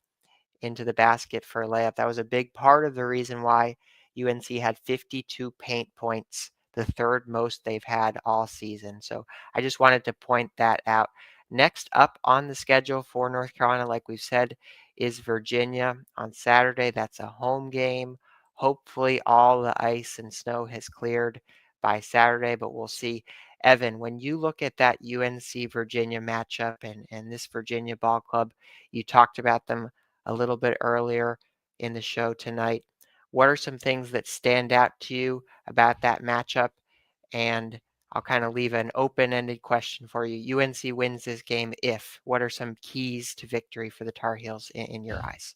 into the basket for a layup. That was a big part of the reason why UNC had 52 paint points, the third most they've had all season. So I just wanted to point that out. Next up on the schedule for North Carolina, like we've said, is Virginia on Saturday. That's a home game. Hopefully all the ice and snow has cleared by Saturday, but we'll see. Evan, when you look at that UNC Virginia matchup and this Virginia ball club, you talked about them a little bit earlier in the show tonight. What are some things that stand out to you about that matchup? And I'll kind of leave an open-ended question for you. UNC wins this game if. What are some keys to victory for the Tar Heels in your eyes?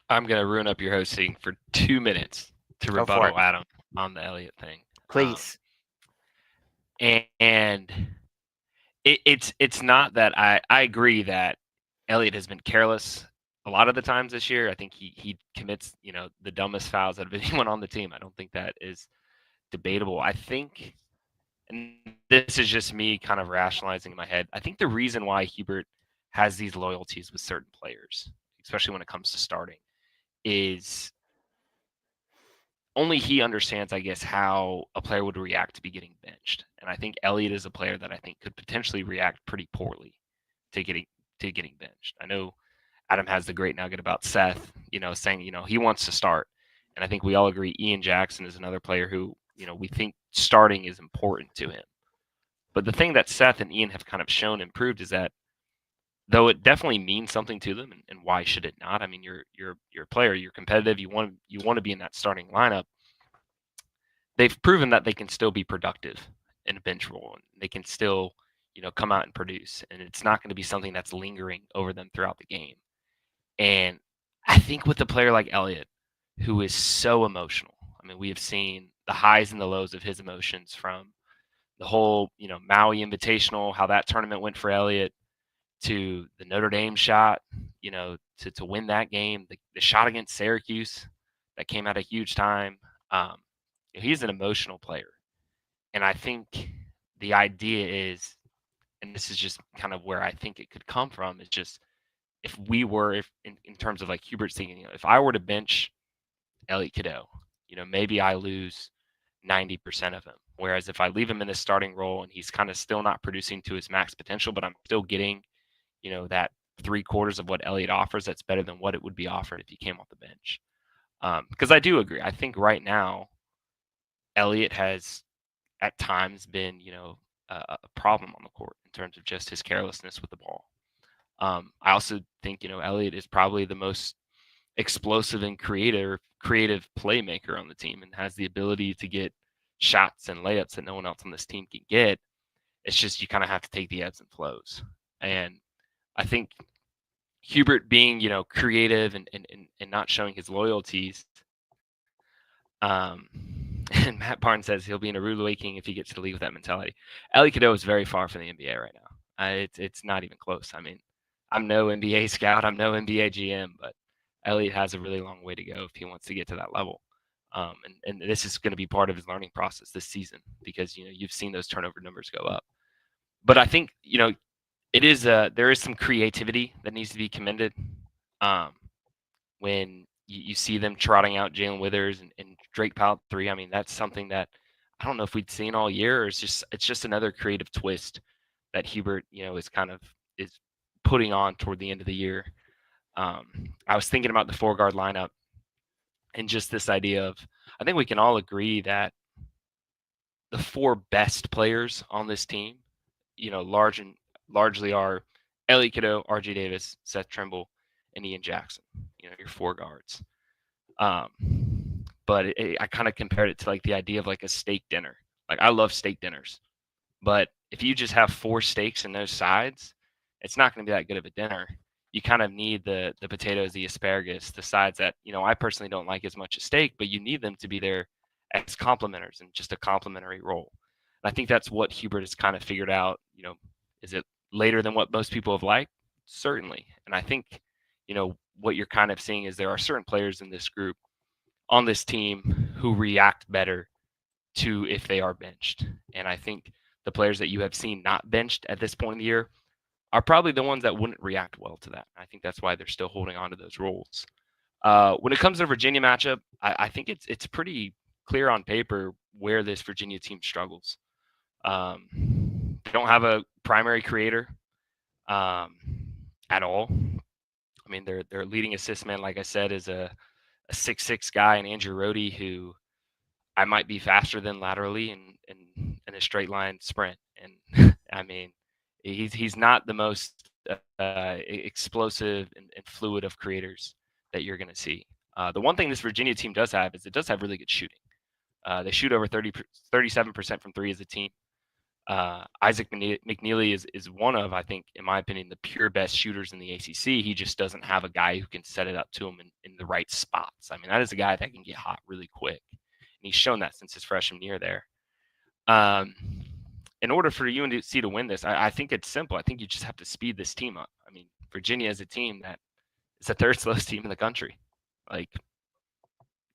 I'm going to ruin up your hosting for 2 minutes to Go for rebuttal it. Adam on the Elliott thing. Please. And it's not that I agree that Elliott has been careless a lot of the times this year. I think he commits, the dumbest fouls out of anyone on the team. I don't think that is debatable. I think, and this is just me kind of rationalizing in my head, I think the reason why Hubert has these loyalties with certain players, especially when it comes to starting, is only he understands, I guess, how a player would react to be getting benched. And I think Elliott is a player that I think could potentially react pretty poorly to getting benched. I know Adam has the great nugget about Seth, saying, he wants to start. And I think we all agree Ian Jackson is another player who, we think starting is important to him. But the thing that Seth and Ian have kind of shown and proved is that though it definitely means something to them, and why should it not? I mean, you're a player, you're competitive, you want to be in that starting lineup. They've proven that they can still be productive in a bench role, and they can still, come out and produce, and it's not going to be something that's lingering over them throughout the game. And I think with a player like Elliott, who is so emotional, I mean, we have seen the highs and the lows of his emotions from the whole, Maui Invitational, how that tournament went for Elliott, to the Notre Dame shot, to win that game, the shot against Syracuse that came at a huge time. He's an emotional player. And I think the idea is, and this is just kind of where I think it could come from, is just if in terms of like Hubert's thinking, if I were to bench Elliott Cadeau, maybe I lose 90% of him. Whereas if I leave him in this starting role and he's kind of still not producing to his max potential, but I'm still getting, that 3/4 of what Elliott offers, that's better than what it would be offered if he came off the bench. Because I do agree. I think right now, Elliott has at times been, a problem on the court in terms of just his carelessness with the ball. I also think, Elliott is probably the most explosive and creative playmaker on the team and has the ability to get shots and layups that no one else on this team can get. It's just you kind of have to take the ebbs and flows. And I think Hubert being, creative and not showing his loyalties. And Matt Barnes says he'll be in a rude awakening if he gets to the league with that mentality. Elliott Cadeau is very far from the NBA right now. It's not even close. I mean, I'm no NBA scout, I'm no NBA GM, but Elliott has a really long way to go if he wants to get to that level. And this is going to be part of his learning process this season because, you've seen those turnover numbers go up. But I think, there is some creativity that needs to be commended. When you see them trotting out Jalen Withers and Drake Powell 3, I mean, that's something that I don't know if we'd seen all year, or it's just another creative twist that Hubert, is putting on toward the end of the year. I was thinking about the 4-guard lineup and just this idea of, I think we can all agree that the 4 best players on this team, largely are Elliot Cadeau, RJ Davis, Seth Trimble, and Ian Jackson. Your 4 guards. But I kind of compared it to like the idea of like a steak dinner. Like I love steak dinners, but if you just have 4 steaks and no sides, it's not going to be that good of a dinner. You kind of need the potatoes, the asparagus, the sides that I personally don't like as much as steak, but you need them to be there as complementers and just a complementary role. And I think that's what Hubert has kind of figured out. Is it later than what most people have liked? Certainly. And I think what you're kind of seeing is there are certain players in this group on this team who react better to if they are benched. And I think the players that you have seen not benched at this point in the year are probably the ones that wouldn't react well to that. I think that's why they're still holding on to those roles. When it comes to the Virginia matchup, I think it's pretty clear on paper where this Virginia team struggles. They don't have a primary creator at all. I mean, their leading assist man, like I said, is a 6'6" guy, and Andrew Rohde, who I might be faster than laterally in a straight line sprint. And I mean, he's not the most explosive and fluid of creators that you're going to see. The one thing this Virginia team does have is it does have really good shooting. They shoot over 37% from 3 as a team. Isaac McNeely is one of, I think, in my opinion, the pure best shooters in the ACC. He just doesn't have a guy who can set it up to him in the right spots. I mean, that is a guy that can get hot really quick. And he's shown that since his freshman year there. In order for UNC to win this, I think it's simple. I think you just have to speed this team up. I mean, Virginia is a team that is the 3rd slowest team in the country. Like,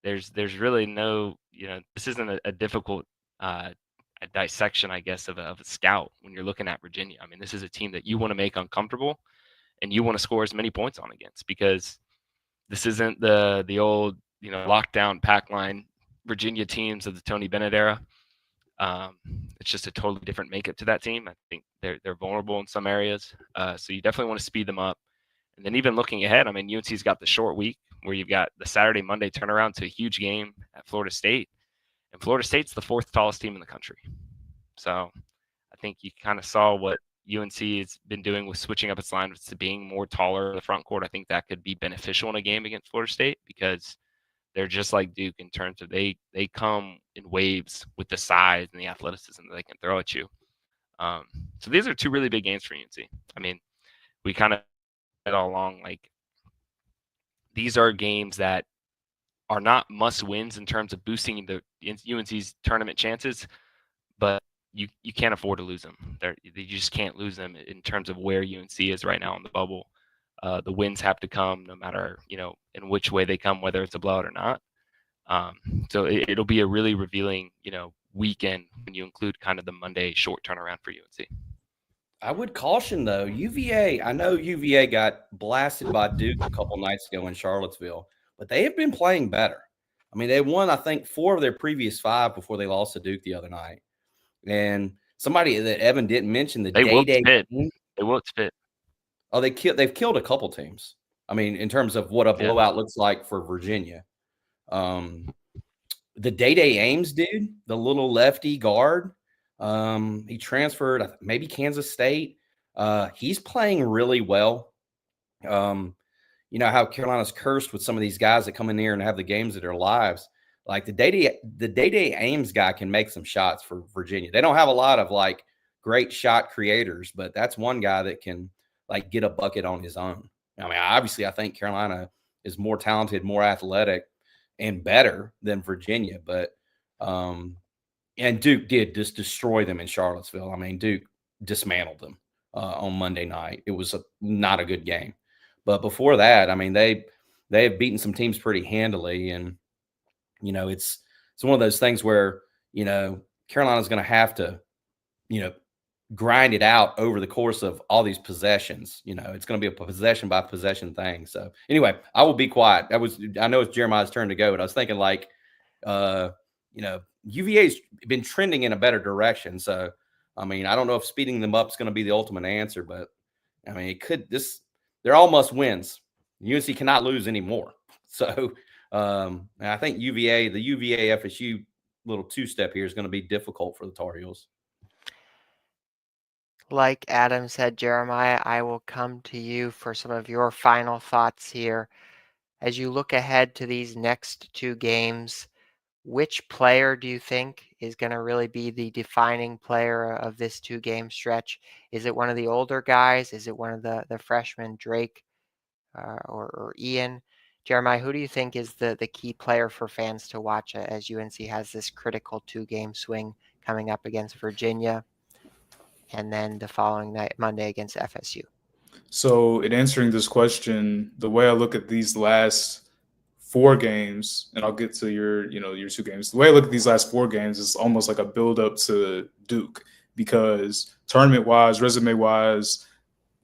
there's really no, this isn't a difficult a dissection, I guess, of a scout when you're looking at Virginia. I mean, this is a team that you want to make uncomfortable and you want to score as many points on against, because this isn't the old, lockdown pack line Virginia teams of the Tony Bennett era. It's just a totally different makeup to that team. I think they're vulnerable in some areas. So you definitely want to speed them up. And then even looking ahead, I mean, UNC's got the short week where you've got the Saturday, Monday turnaround to a huge game at Florida State. And Florida State's the 4th tallest team in the country. So I think you kind of saw what UNC has been doing with switching up its line to being more taller in the front court. I think that could be beneficial in a game against Florida State, because they're just like Duke in terms of they come in waves with the size and the athleticism that they can throw at you. So these are 2 really big games for UNC. I mean, we kind of said all along, like, these are games that are not must wins in terms of boosting the UNC's tournament chances, but you can't afford to lose them. You just can't lose them in terms of where UNC is right now in the bubble. The wins have to come no matter, in which way they come, whether it's a blowout or not. So it'll be a really revealing, weekend when you include kind of the Monday short turnaround for UNC. I would caution, though, UVA. I know UVA got blasted by Duke a couple nights ago in Charlottesville, but they have been playing better. I mean, they won, I think, 4 of their previous 5 before they lost to Duke the other night. And somebody that Evan didn't mention, They whooped Pitt. They whooped Pitt. Oh, they've killed a couple teams. I mean, in terms of what a blowout looks like for Virginia. The Day Ames dude, the little lefty guard, he transferred maybe Kansas State. He's playing really well. You know how Carolina's cursed with some of these guys that come in here and have the games of their lives. Like the Day Ames guy can make some shots for Virginia. They don't have a lot of like great shot creators, but that's one guy that can like get a bucket on his own. I mean, obviously, I think Carolina is more talented, more athletic, and better than Virginia. But and Duke did just destroy them in Charlottesville. I mean, Duke dismantled them on Monday night. It was not a good game. But before that, I mean, they have beaten some teams pretty handily, and you know, it's one of those things where you know Carolina's going to have to, you know, grind it out over the course of all these possessions. You know, it's going to be a possession by possession thing. So anyway, I will be quiet. I know it's Jeremiah's turn to go, but I was thinking like, you know, UVA's been trending in a better direction. So, I mean, I don't know if speeding them up is going to be the ultimate answer, but I mean, they're all must wins. UNC cannot lose anymore. So, I think the UVA FSU little two-step here is going to be difficult for the Tar Heels. Like Adam said, Jeremiah, I will come to you for some of your final thoughts here. As you look ahead to these next two games, which player do you think is going to really be the defining player of this two-game stretch? Is it one of the older guys? Is it one of the freshmen, Drake or Ian? Jeremiah, who do you think is the key player for fans to watch as UNC has this critical two-game swing coming up against Virginia and then the following night, Monday, against FSU? So, in answering this question, the way I look at these last 4 games, and I'll get to your 2 games. The way I look at these last 4 games is almost like a build up to Duke, because tournament wise, resume wise,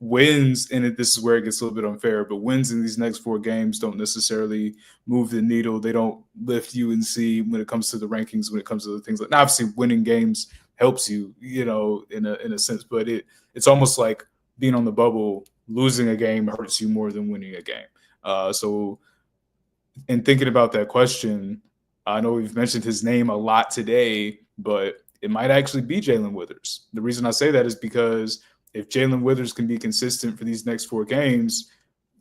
wins, and this is where it gets a little bit unfair, but wins in these next 4 games don't necessarily move the needle. They don't lift UNC when it comes to the rankings, when it comes to the things like, now, obviously winning games helps you, in a sense, but it's almost like being on the bubble. Losing a game hurts you more than winning a game. So in thinking about that question, I know we've mentioned his name a lot today, but it might actually be Jalen Withers. The reason I say that is because if Jalen Withers can be consistent for these next 4 games,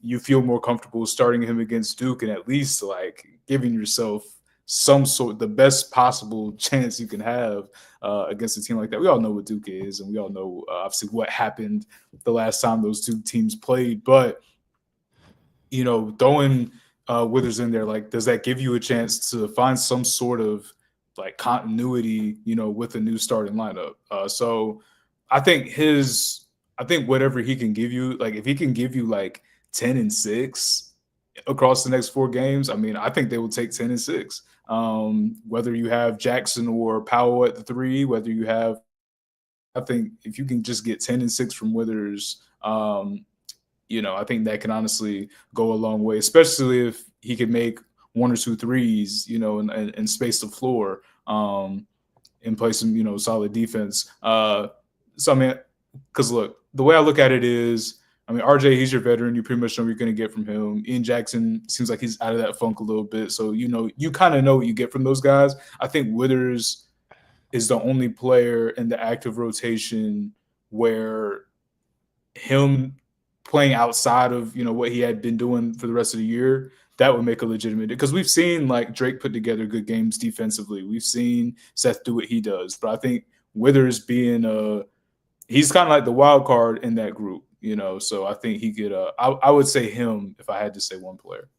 you feel more comfortable starting him against Duke and at least like giving yourself the best possible chance you can have against a team like that. We all know what Duke is, and we all know obviously what happened the last time those two teams played. But throwing Withers in there, like, does that give you a chance to find some sort of like continuity, with a new starting lineup? So I think whatever he can give you, like if he can give you like 10-6 across the next 4 games, I mean, I think they will take 10-6. Whether you have Jackson or Powell at the 3, I think if you can just get 10-6 from Withers, I think that can honestly go a long way, especially if he could make 1 or 2 threes, and space the floor, and play some, solid defense. So I mean, because look, the way I look at it is, I mean, RJ, he's your veteran. You pretty much know what you're going to get from him. Ian Jackson seems like he's out of that funk a little bit. So, you kind of know what you get from those guys. I think Withers is the only player in the active rotation where him playing outside of, what he had been doing for the rest of the year, that would make a legitimate, because we've seen like Drake put together good games defensively. We've seen Seth do what he does. But I think Withers he's kind of like the wild card in that group. So I think he could. I would say him if I had to say one player.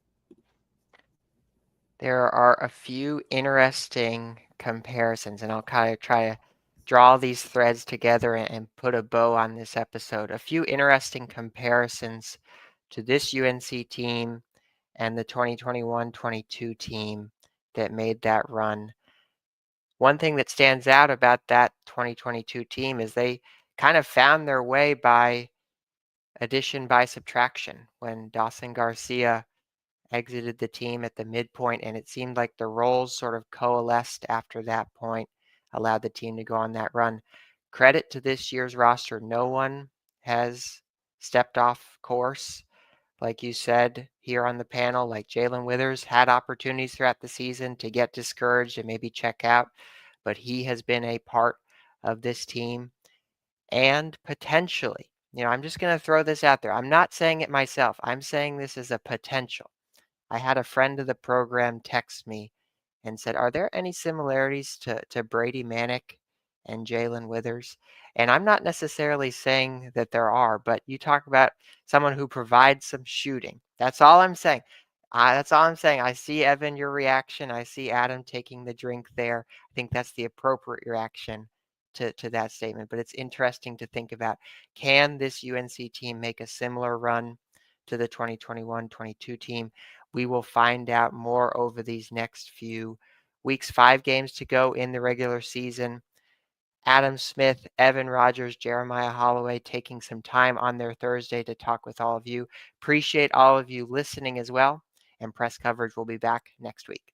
There are a few interesting comparisons, and I'll kind of try to draw these threads together and put a bow on this episode. A few interesting comparisons to this UNC team and the 2021-22 team that made that run. One thing that stands out about that 2022 team is they kind of found their way by addition by subtraction when Dawson Garcia exited the team at the midpoint, and it seemed like the roles sort of coalesced after that point, allowed the team to go on that run. Credit to this year's roster. No one has stepped off course. Like you said here on the panel, like Jalen Withers had opportunities throughout the season to get discouraged and maybe check out, but he has been a part of this team. And potentially, I'm just going to throw this out there. I'm not saying it myself. I'm saying this is a potential. I had a friend of the program text me and said, "Are there any similarities to Brady Manick and Jalen Withers?" And I'm not necessarily saying that there are, but you talk about someone who provides some shooting. That's all I'm saying. That's all I'm saying. I see, Evan, your reaction. I see Adam taking the drink there. I think that's the appropriate reaction to that statement. But it's interesting to think about, can this UNC team make a similar run to the 2021-22 team? We will find out more over these next few weeks. 5 games to go in the regular season. Adam Smith, Evan Rogers, Jeremiah Holloway taking some time on their Thursday to talk with all of you. Appreciate all of you listening as well. And press coverage will be back next week.